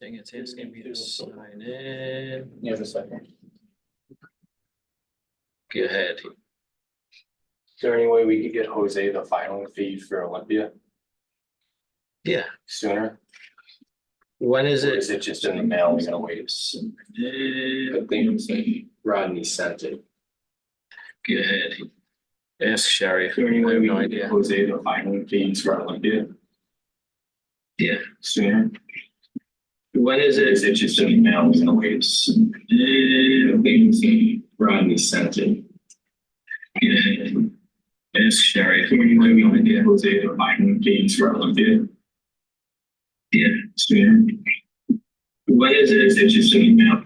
Interesting, it's asking me to sign in. You have a second. Go ahead. Is there any way we could get Jose the filing fee for Olympia Yeah, sooner? when is Or it? is it just in the mail? We gotta wait. I think Rodney sent it. Go ahead. Ask Sherry. Is there any I way have we no could get idea. Jose the filing fees for Olympia Yeah, sooner? when is Or is it? it just in the mail? We gotta wait. I think Rodney sent it. Go ahead. Ask Sherry. Is there any way we could get Jose the filing fees for Olympia Yeah, sooner? when is Or is it? it just in the mail?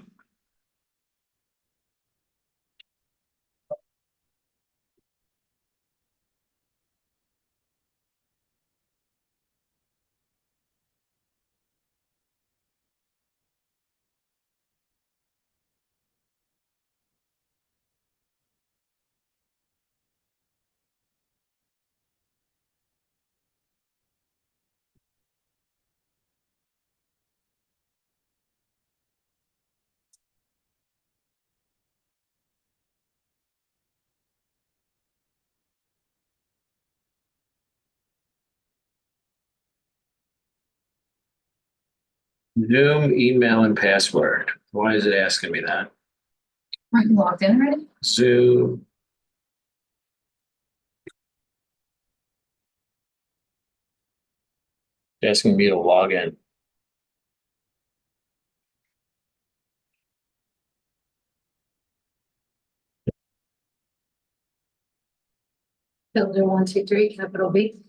Zoom, email and password. Why is it asking me that? Are you logged in already? Zoom. It's asking me to log in. Builder 123, capital B.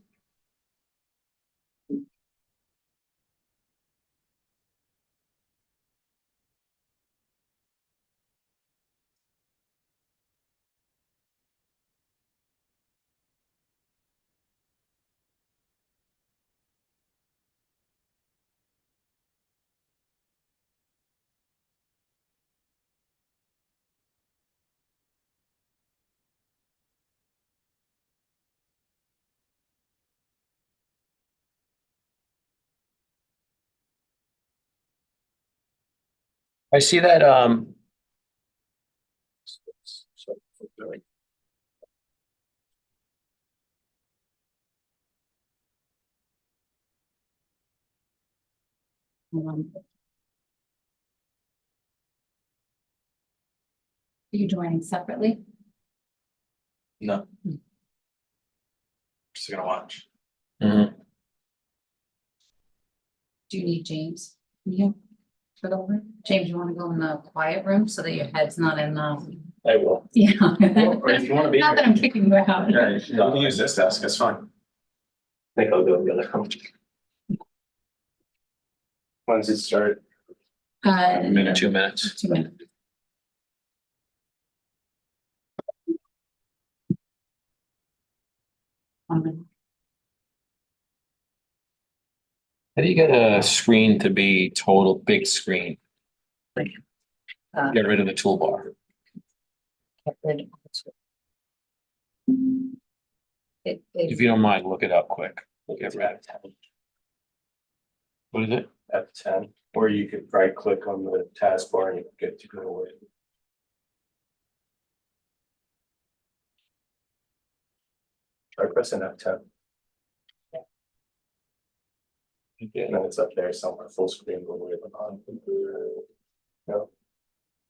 I see that, Are you joining separately? No. Just gonna watch. mhm. Do you need James? You for the room? James, you want to go in the quiet room so that your head's not in the, I will. yeah. Or if you wanna be. Not that I'm kicking you out. Yeah, you can use this desk, that's fine. I think I'll go the other one. When does it start? Minute, 2 minutes. 2 minutes. One minute. How do you get a screen to be total big screen? Uh, Get rid of the toolbar. If you don't mind, look it up quick. Get rid of it. What is it? F10, or you could right click on the taskbar and you get to go away. Try pressing F10, and then it's up there somewhere, full screen, go away, but on. No,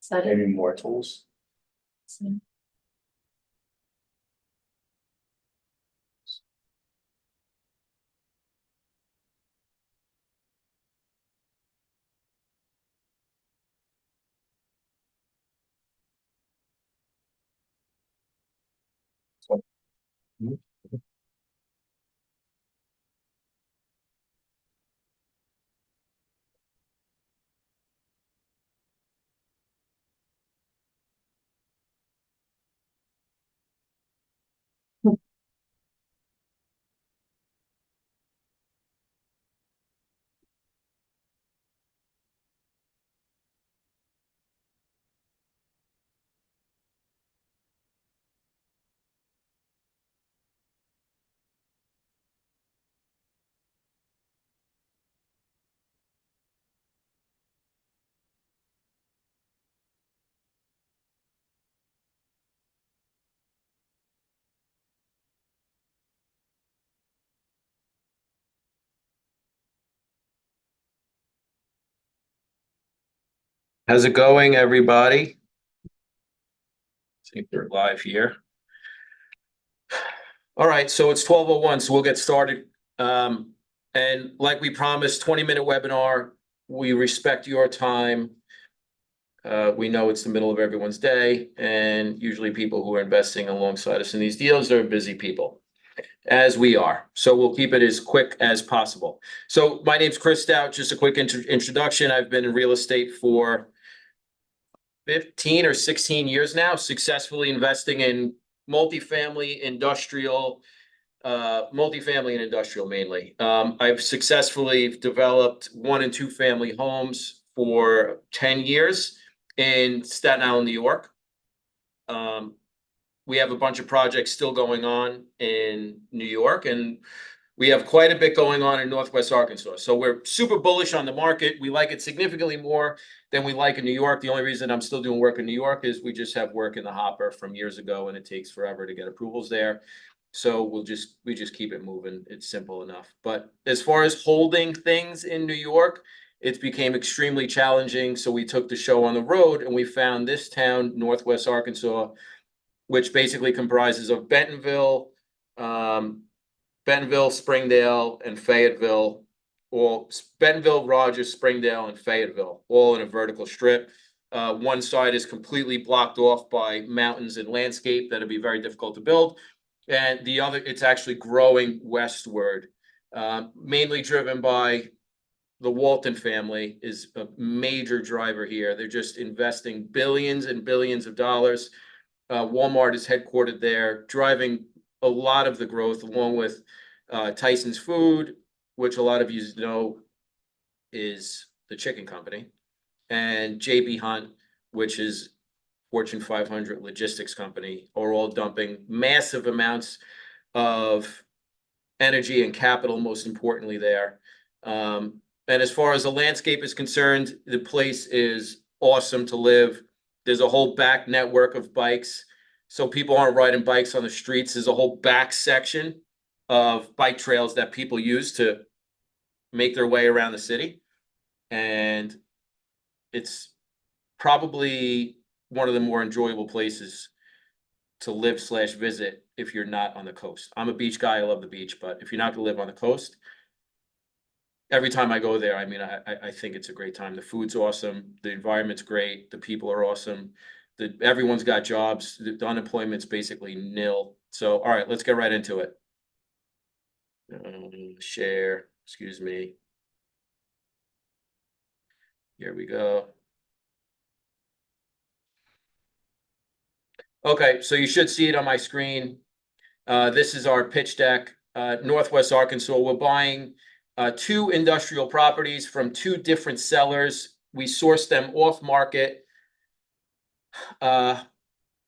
Set it. maybe more tools. How's it going, everybody? I think we're live here. All right, so it's 12:01, so we'll get started. And like we promised, 20-minute webinar. We respect your time. We know it's the middle of everyone's day, and usually people who are investing alongside us in these deals are busy people, as we are. So we'll keep it as quick as possible. So my name's Chris Stout. Just a quick introduction. I've been in real estate for 15 or 16 years now, successfully investing in multifamily, industrial, multifamily and industrial mainly. I've successfully developed 1 and 2 family homes for 10 years in Staten Island, New York. We have a bunch of projects still going on in New York, and we have quite a bit going on in Northwest Arkansas. So we're super bullish on the market. We like it significantly more than we like in New York. The only reason I'm still doing work in New York is we just have work in the hopper from years ago, and it takes forever to get approvals there. So we just keep it moving. It's simple enough. But as far as holding things in New York, it became extremely challenging. So we took the show on the road, and we found this town, Northwest Arkansas, which basically comprises of Bentonville, Springdale, and Fayetteville, or Bentonville, Rogers, Springdale, and Fayetteville, all in a vertical strip. One side is completely blocked off by mountains and landscape that'll be very difficult to build. And the other, it's actually growing westward, mainly driven by the Walton family is a major driver here. They're just investing billions and billions of dollars. Walmart is headquartered there, driving a lot of the growth, along with Tyson's Food, which a lot of you know is the chicken company, and JB Hunt, which is Fortune 500 logistics company, are all dumping massive amounts of energy and capital, most importantly there. And as far as the landscape is concerned, the place is awesome to live. There's a whole back network of bikes, so people aren't riding bikes on the streets. There's a whole back section of bike trails that people use to make their way around the city. And it's probably one of the more enjoyable places to live/visit if you're not on the coast. I'm a beach guy. I love the beach, but if you're not going to live on the coast, every time I go there, I mean, I think it's a great time. The food's awesome. The environment's great. The people are awesome. Everyone's got jobs. The unemployment's basically nil. So, all right, let's get right into it. Share, excuse me. Here we go. Okay, so you should see it on my screen. This is our pitch deck. Northwest Arkansas, we're buying 2 industrial properties from 2 different sellers. We source them off market.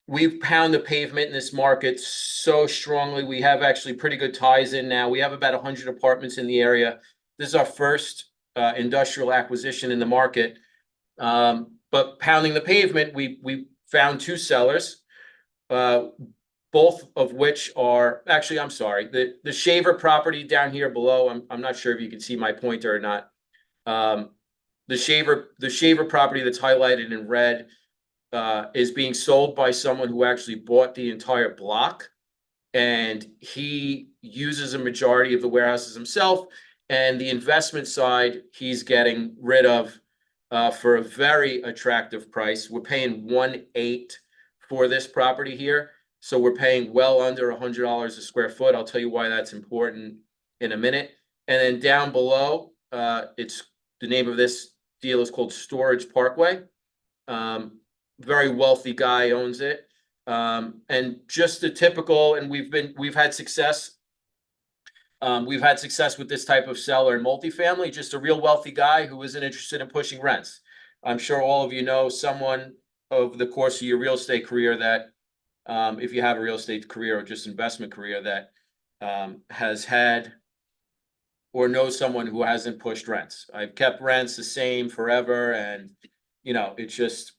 We've pounded the pavement in this market so strongly. We have actually pretty good ties in now. We have about 100 apartments in the area. This is our first industrial acquisition in the market. But pounding the pavement, we found 2 sellers, both of which are actually, I'm sorry, the Shaver property down here below. I'm not sure if you can see my pointer or not. The Shaver property that's highlighted in red is being sold by someone who actually bought the entire block, and he uses a majority of the warehouses himself. And the investment side, he's getting rid of for a very attractive price. We're paying 1.8 for this property here. So we're paying well under $100 a square foot. I'll tell you why that's important in a minute. And then down below, it's the name of this deal is called Storage Parkway. Very wealthy guy owns it. And just the typical, and we've had success. We've had success with this type of seller in multifamily, just a real wealthy guy who isn't interested in pushing rents. I'm sure all of you know someone over the course of your real estate career that, if you have a real estate career or just investment career, that has had or knows someone who hasn't pushed rents. I've kept rents the same forever, and it's just,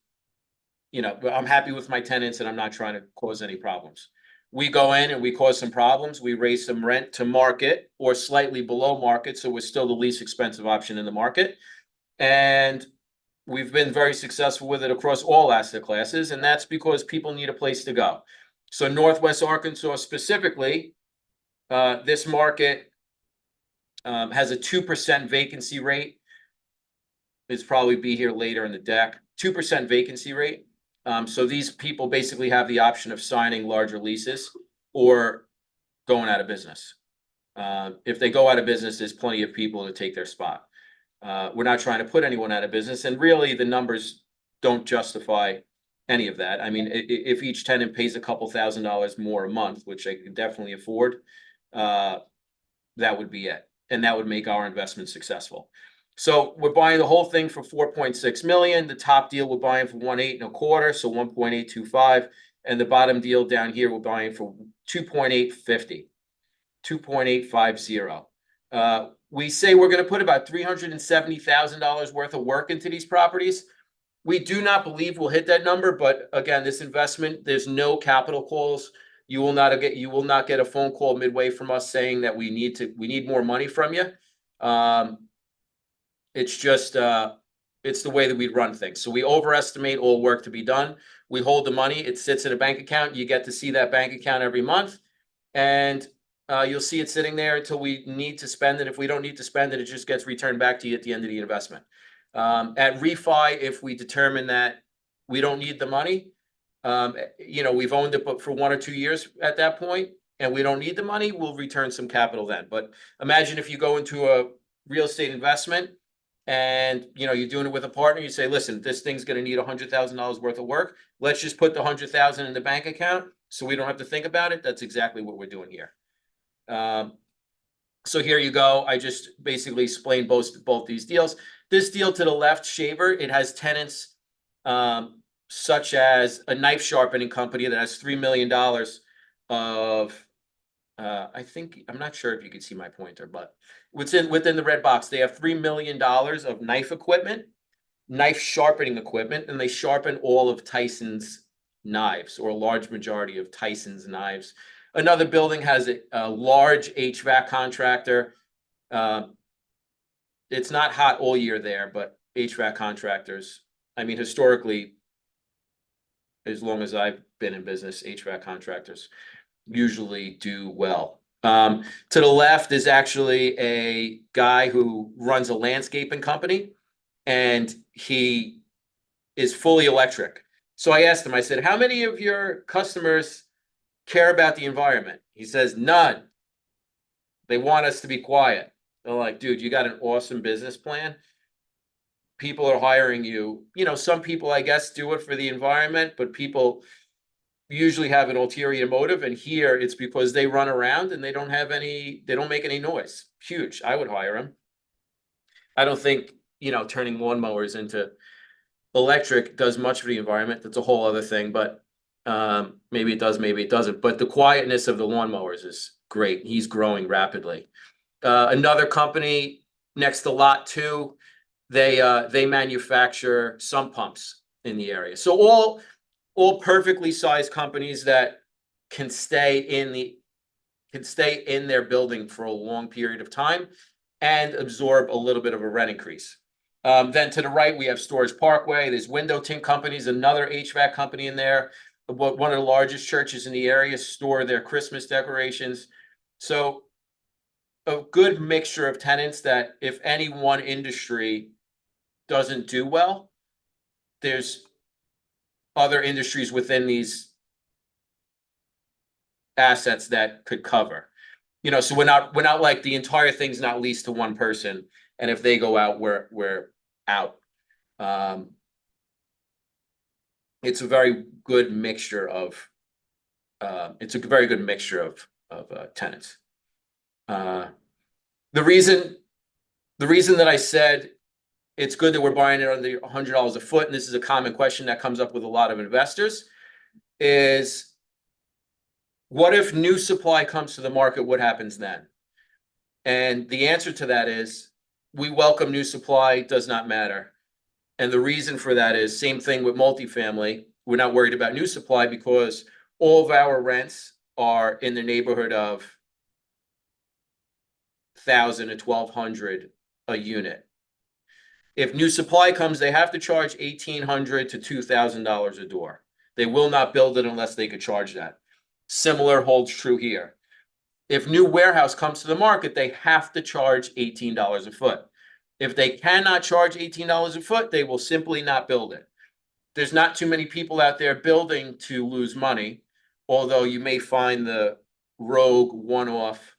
I'm happy with my tenants, and I'm not trying to cause any problems. We go in and we cause some problems. We raise some rent to market or slightly below market, so we're still the least expensive option in the market. And we've been very successful with it across all asset classes, and that's because people need a place to go. So Northwest Arkansas specifically, this market has a 2% vacancy rate. It's probably be here later in the deck. 2% vacancy rate. So these people basically have the option of signing larger leases or going out of business. If they go out of business, there's plenty of people to take their spot. We're not trying to put anyone out of business, and really the numbers don't justify any of that. I mean, if each tenant pays a couple $1,000s more a month, which they can definitely afford, that would be it, and that would make our investment successful. So we're buying the whole thing for 4.6 million. The top deal we're buying for 1.825, so 1.825, and the bottom deal down here we're buying for 2.850, 2.850. We say we're going to put about $370,000 worth of work into these properties. We do not believe we'll hit that number, but again, this investment, there's no capital calls. You will not get a phone call midway from us saying that we need more money from you. It's just it's the way that we run things. So we overestimate all work to be done. We hold the money. It sits in a bank account. You get to see that bank account every month, and you'll see it sitting there until we need to spend it. If we don't need to spend it, it just gets returned back to you at the end of the investment. At refi, if we determine that we don't need the money, we've owned it for 1 or 2 years at that point, and we don't need the money, we'll return some capital then. But imagine if you go into a real estate investment and you're doing it with a partner, you say, listen, this thing's going to need $100,000 worth of work. Let's just put the 100,000 in the bank account so we don't have to think about it. That's exactly what we're doing here. So here you go. I just basically explained both these deals. This deal to the left, Shaver, it has tenants such as a knife sharpening company that has $3 million of, I'm not sure if you can see my pointer, but within the red box, they have $3 million of knife equipment, knife sharpening equipment, and they sharpen all of Tyson's knives, or a large majority of Tyson's knives. Another building has a large HVAC contractor. It's not hot all year there, but HVAC contractors, I mean, historically, as long as I've been in business, HVAC contractors usually do well. To the left is actually a guy who runs a landscaping company, and he is fully electric. So I asked him, I said, how many of your customers care about the environment? He says, none. They want us to be quiet. They're like, dude, you got an awesome business plan. People are hiring you. Some people, I guess, do it for the environment, but people usually have an ulterior motive. And here it's because they run around and they don't make any noise. Huge. I would hire them. I don't think, turning lawnmowers into electric does much for the environment. That's a whole other thing, but maybe it does, maybe it doesn't. But the quietness of the lawnmowers is great. He's growing rapidly. Another company next to Lot 2, they manufacture sump pumps in the area. So all perfectly sized companies that can stay in their building for a long period of time and absorb a little bit of a rent increase. Then to the right, we have Storage Parkway. There's Window Tint Companies, another HVAC company in there. One of the largest churches in the area store their Christmas decorations. So a good mixture of tenants that if any one industry doesn't do well, there's other industries within these assets that could cover. So we're not like the entire thing's not leased to one person, and if they go out, we're out. It's a very good mixture of tenants. The reason that I said it's good that we're buying it under $100 a foot, and this is a common question that comes up with a lot of investors, is what if new supply comes to the market? What happens then? And the answer to that is we welcome new supply, does not matter. And the reason for that is same thing with multifamily. We're not worried about new supply because all of our rents are in the neighborhood of $1,000 to $1,200 a unit. If new supply comes, they have to charge $1,800 to $2,000 a door. They will not build it unless they could charge that. Similar holds true here. If new warehouse comes to the market, they have to charge $18 a foot. If they cannot charge $18 a foot, they will simply not build it. There's not too many people out there building to lose money, although you may find the rogue one-off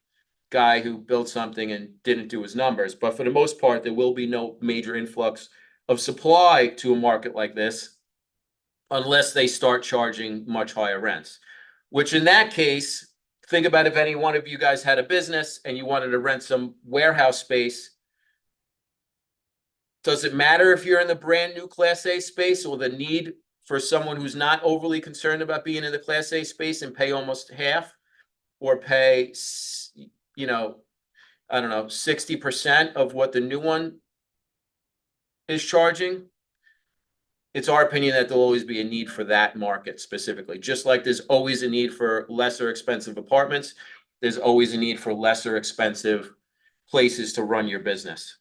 guy who built something and didn't do his numbers. But for the most part, there will be no major influx of supply to a market like this unless they start charging much higher rents, which in that case, think about if any one of you guys had a business and you wanted to rent some warehouse space. Does it matter if you're in the brand new Class A space, or the need for someone who's not overly concerned about being in the Class A space and pay almost half, or pay, you know, I don't know, 60% of what the new one is charging? It's our opinion that there'll always be a need for that market specifically. Just like there's always a need for lesser expensive apartments, there's always a need for lesser expensive places to run your business.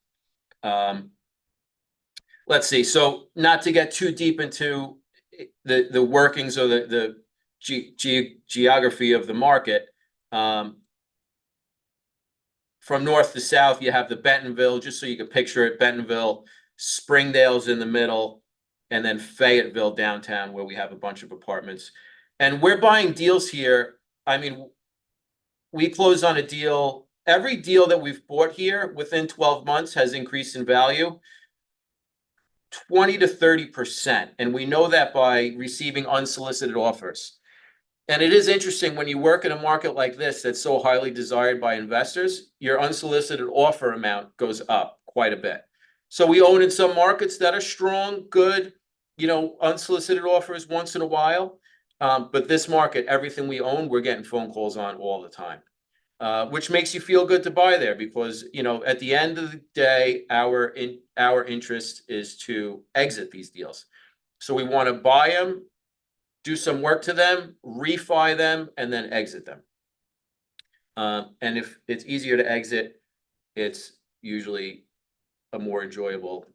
Let's see. So not to get too deep into the workings or the geography of the market. From north to south, you have the Bentonville, just so you can picture it, Bentonville, Springdale's in the middle, and then Fayetteville downtown, where we have a bunch of apartments. And we're buying deals here. I mean, we closed on a deal. Every deal that we've bought here within 12 months has increased in value 20 to 30%. And we know that by receiving unsolicited offers. And it is interesting when you work in a market like this that's so highly desired by investors, your unsolicited offer amount goes up quite a bit. So we own in some markets that are strong, good, unsolicited offers once in a while. But this market, everything we own, we're getting phone calls on all the time, which makes you feel good to buy there because, at the end of the day, our interest is to exit these deals. So we want to buy them, do some work to them, refi them, and then exit them. And if it's easier to exit, it's usually a more enjoyable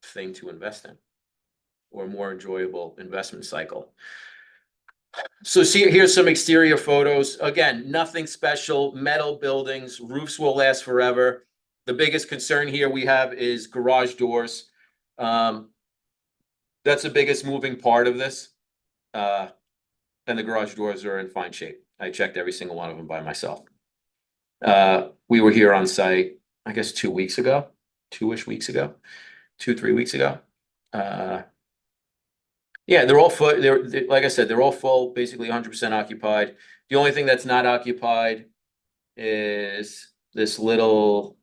thing to invest in, or a more enjoyable investment cycle. So here's some exterior photos. Again, nothing special, metal buildings, roofs will last forever. The biggest concern here we have is garage doors. That's the biggest moving part of this. And the garage doors are in fine shape. I checked every single one of them by myself. We were here on site, I guess 2 weeks ago, 2-ish weeks ago, 2-3 weeks ago. Yeah, they're all full. Like I said, they're all full, basically 100% occupied. The only thing that's not occupied is this little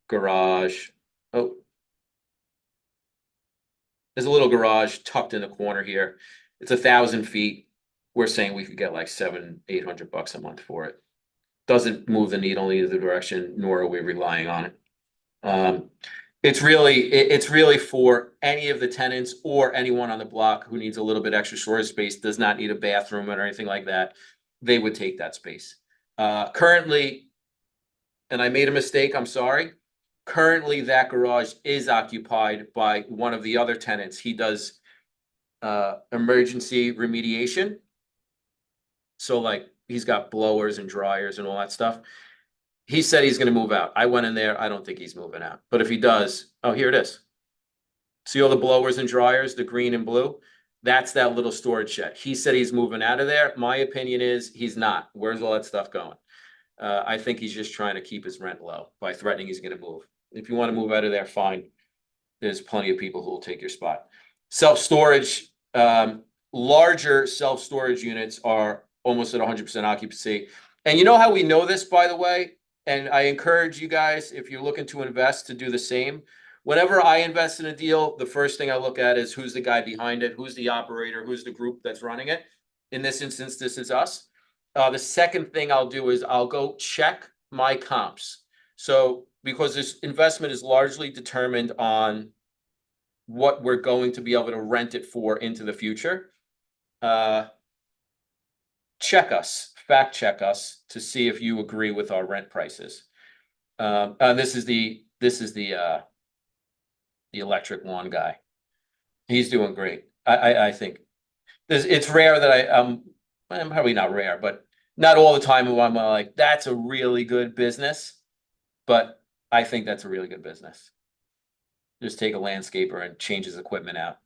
garage. Oh, there's a little garage tucked in the corner here. It's 1,000 feet. We're saying we could get like $700-800 a month for it. Doesn't move the needle in either direction, nor are we relying on it. It's really for any of the tenants or anyone on the block who needs a little bit extra storage space, does not need a bathroom or anything like that. They would take that space. Currently, and I made a mistake, I'm sorry. Currently, that garage is occupied by one of the other tenants. He does emergency remediation. So like he's got blowers and dryers and all that stuff. He said he's going to move out. I went in there. I don't think he's moving out. But if he does, oh, here it is. See all the blowers and dryers, the green and blue? That's that little storage shed. He said he's moving out of there. My opinion is he's not. Where's all that stuff going? I think he's just trying to keep his rent low by threatening he's going to move. If you want to move out of there, fine. There's plenty of people who will take your spot. Self-storage, larger self-storage units are almost at 100% occupancy. And you know how we know this, by the way? And I encourage you guys, if you're looking to invest, to do the same. Whenever I invest in a deal, the first thing I look at is who's the guy behind it, who's the operator, who's the group that's running it. In this instance, this is us. The second thing I'll do is I'll go check my comps. So because this investment is largely determined on what we're going to be able to rent it for into the future, check us, fact check us to see if you agree with our rent prices. This is the the electric lawn guy. He's doing great. I think it's rare that I'm probably not rare, but not all the time I'm like, that's a really good business. But I think that's a really good business. Just take a landscaper and change his equipment out.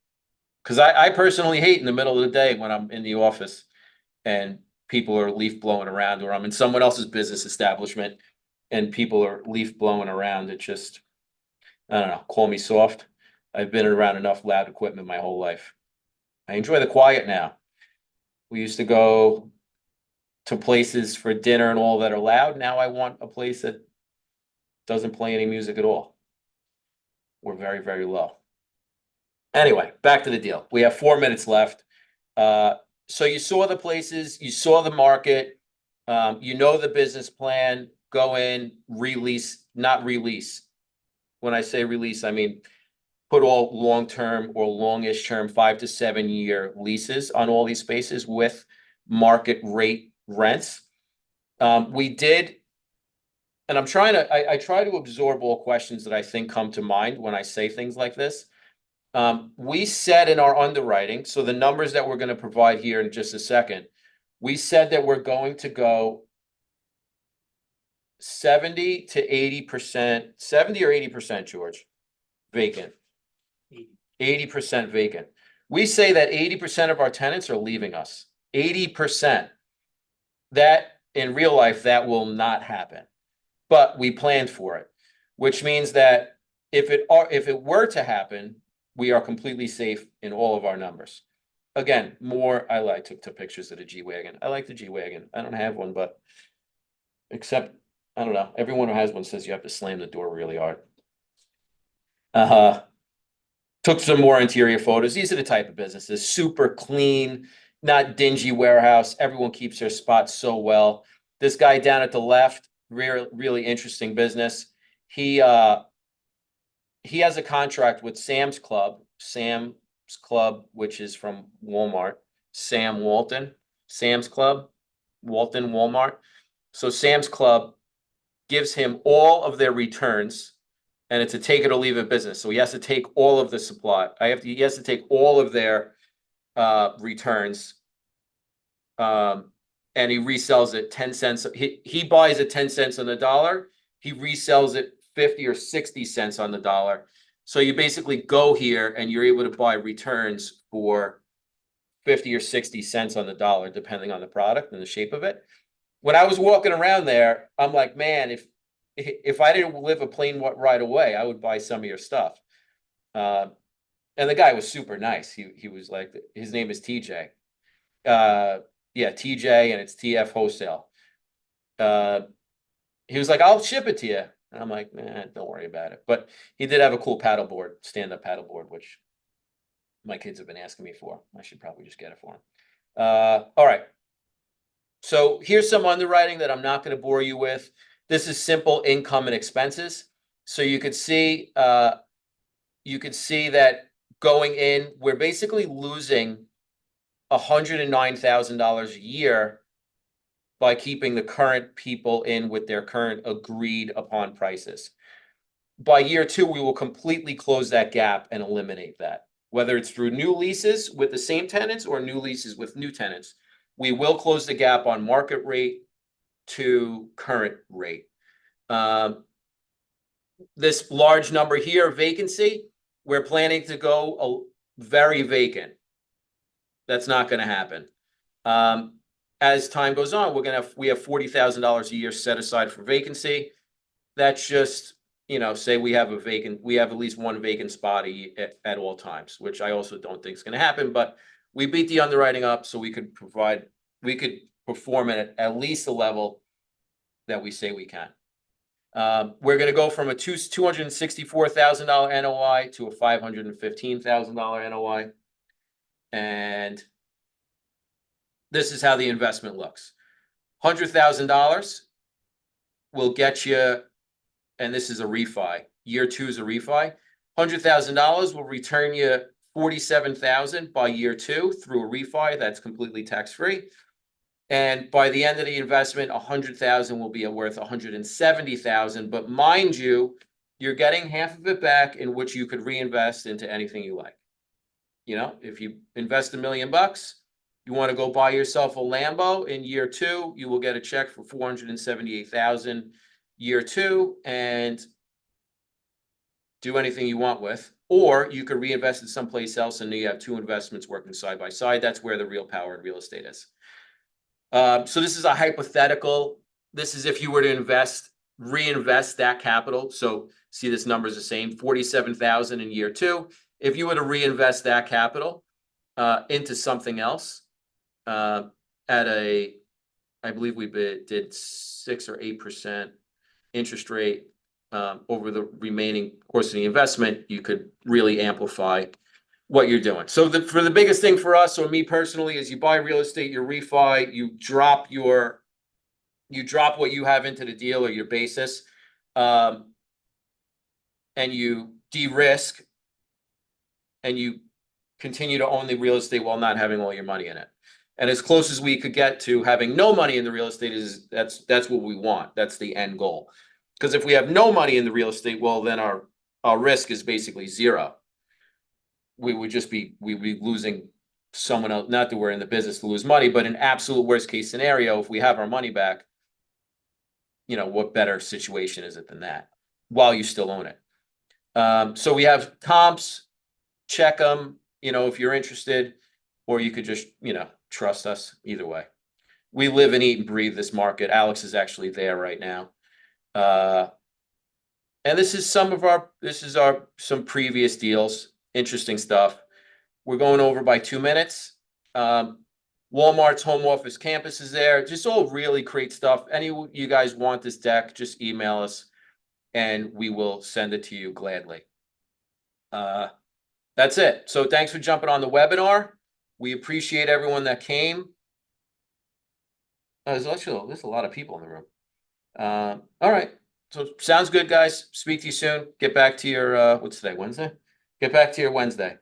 Because I personally hate in the middle of the day when I'm in the office and people are leaf blowing around, or I'm in someone else's business establishment and people are leaf blowing around. It just, I don't know, call me soft. I've been around enough loud equipment my whole life. I enjoy the quiet now. We used to go to places for dinner and all that are loud. Now I want a place that doesn't play any music at all. We're very, very low. Anyway, back to the deal. We have 4 minutes left. So you saw the places, you saw the market, you know the business plan, go in, release, not release. When I say release, I mean put all long-term or longish term 5 to 7 year leases on all these spaces with market rate rents. We did, and I try to absorb all questions that I think come to mind when I say things like this. We said in our underwriting, so the numbers that we're going to provide here in just a second, we said that we're going to go 70 to 80%, 70 or 80%, George, vacant. 80% vacant. We say that 80% of our tenants are leaving us. 80%. That in real life, that will not happen. But we planned for it, which means that if it were to happen, we are completely safe in all of our numbers. Again, I took pictures of the G-Wagon. I like the G-Wagon. I don't have one, but except, I don't know. Everyone who has one says you have to slam the door really hard. Took some more interior photos. These are the type of businesses, super clean, not dingy warehouse. Everyone keeps their spots so well. This guy down at the left, really interesting business. He has a contract with Sam's Club, which is from Walmart, Sam's Club, Walton, Walmart. So Sam's Club gives him all of their returns, and it's a take it or leave it business. So he has to take all of the supply. He has to take all of their returns, and he resells it 10 cents. He buys it 10 cents on the dollar. He resells it 50 or 60 cents on the dollar. So you basically go here and you're able to buy returns for 50 or 60 cents on the dollar, depending on the product and the shape of it. When I was walking around there, I'm like, man, if I didn't live a plane ride away, I would buy some of your stuff. And the guy was super nice. He was like, his name is TJ. Yeah, TJ, and it's TF Wholesale. He was like, I'll ship it to you. And I'm like, don't worry about it. But he did have a cool paddleboard, stand-up paddleboard, which my kids have been asking me for. I should probably just get it for them. All right. So here's some underwriting that I'm not going to bore you with. This is simple income and expenses. So you could see that going in, we're basically losing $109,000 a year by keeping the current people in with their current agreed upon prices. By year 2, we will completely close that gap and eliminate that. Whether it's through new leases with the same tenants or new leases with new tenants, we will close the gap on market rate to current rate. This large number here, vacancy, we're planning to go very vacant. That's not going to happen. As time goes on, we have $40,000 a year set aside for vacancy. That's just, say we have at least one vacant spot at all times, which I also don't think is going to happen, but we beat the underwriting up so we could perform it at least the level that we say we can. We're going to go from a $264,000 NOI to a $515,000 NOI. And this is how the investment looks. $100,000 will get you, and this is a refi. Year 2 is a refi. $100,000 will return you $47,000 by year 2 through a refi that's completely tax-free. And by the end of the investment, $100,000 will be worth $170,000. But mind you, you're getting half of it back in which you could reinvest into anything you like. You know, if you invest $1 million, you want to go buy yourself a Lambo in year 2, you will get a check for 478,000 year 2 and do anything you want with, or you could reinvest it someplace else and you have 2 investments working side by side. That's where the real power in real estate is. So this is a hypothetical. This is if you were to reinvest that capital. So see, this number is the same, 47,000 in year 2. If you were to reinvest that capital into something else at I believe we did 6 or 8% interest rate over the remaining course of the investment, you could really amplify what you're doing. So for the biggest thing for us, or me personally, is you buy real estate, you refi, you drop what you have into the deal or your basis, and you de-risk, and you continue to own the real estate while not having all your money in it. And as close as we could get to having no money in the real estate that's what we want. That's the end goal. Because if we have no money in the real estate, well, then our risk is basically zero. We'd be losing someone else. Not that we're in the business to lose money, but in absolute worst case scenario, if we have our money back, you know, what better situation is it than that while you still own it? So we have comps, check them, you know, if you're interested, or you could just, you know, trust us either way. We live and eat and breathe this market. Alex is actually there right now. And this is some previous deals, interesting stuff. We're going over by 2 minutes. Walmart's home office campus is there. Just all really great stuff. Any of you guys want this deck, just email us and we will send it to you gladly. That's it. So thanks for jumping on the webinar. We appreciate everyone that came. There's a lot of people in the room. All right. So sounds good, guys. Speak to you soon. Get back to your, what's today, Wednesday? Get back to your Wednesday.